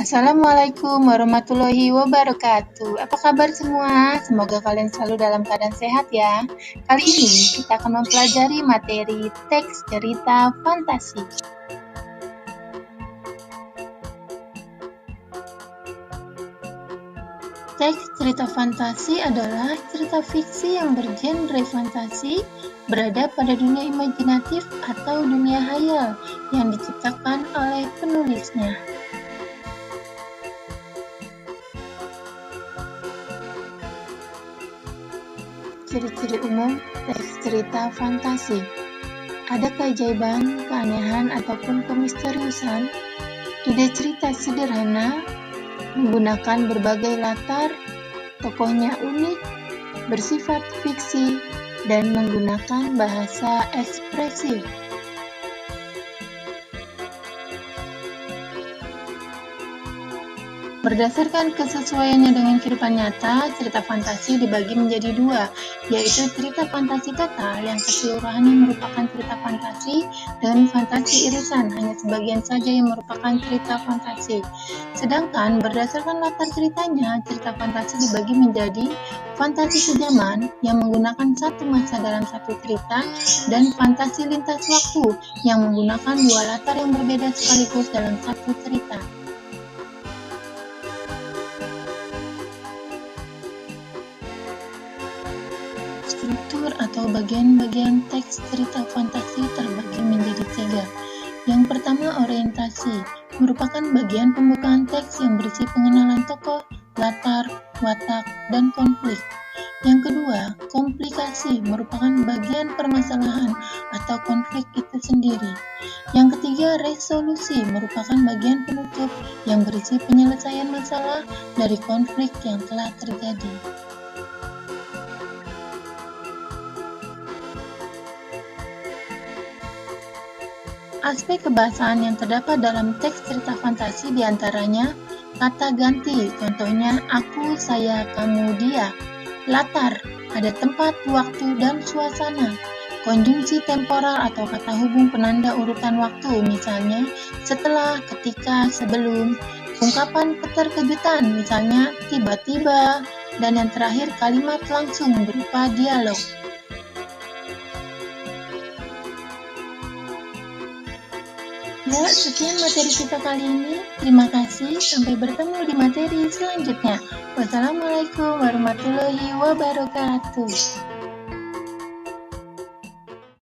Assalamualaikum warahmatullahi wabarakatuh. Apa kabar semua? Semoga kalian selalu dalam keadaan sehat ya. Kali ini kita akan mempelajari materi teks cerita fantasi. Teks cerita fantasi adalah cerita fiksi yang bergenre fantasi, berada pada dunia imajinatif atau dunia hayal yang diciptakan oleh penulisnya. Ciri-ciri umum teks cerita fantasi. Ada keajaiban, keanehan, ataupun kemisteriusan. Ide cerita sederhana, menggunakan berbagai latar, tokohnya unik, bersifat fiksi, dan menggunakan bahasa ekspresif. Berdasarkan kesesuaiannya dengan kehidupan nyata, cerita fantasi dibagi menjadi dua, yaitu cerita fantasi total yang keseluruhannya merupakan cerita fantasi dan fantasi irisan, hanya sebagian saja yang merupakan cerita fantasi. Sedangkan berdasarkan latar ceritanya, cerita fantasi dibagi menjadi fantasi sejaman yang menggunakan satu masa dalam satu cerita dan fantasi lintas waktu yang menggunakan dua latar yang berbeda sekaligus dalam satu cerita. Struktur atau bagian-bagian teks cerita fantasi terbagi menjadi tiga. Yang pertama, orientasi, merupakan bagian pembukaan teks yang berisi pengenalan tokoh, latar, watak, dan konflik. Yang kedua, komplikasi, merupakan bagian permasalahan atau konflik itu sendiri. Yang ketiga, resolusi, merupakan bagian penutup yang berisi penyelesaian masalah dari konflik yang telah terjadi. Aspek kebahasaan yang terdapat dalam teks cerita fantasi diantaranya kata ganti, contohnya aku, saya, kamu, dia. Latar, ada tempat, waktu, dan suasana. Konjungsi temporal atau kata hubung penanda urutan waktu, misalnya setelah, ketika, sebelum. Ungkapan keterkejutan, misalnya tiba-tiba. Dan yang terakhir kalimat langsung berupa dialog. Ya, sekian materi kita kali ini. Terima kasih, sampai bertemu di materi selanjutnya. Wassalamualaikum warahmatullahi wabarakatuh.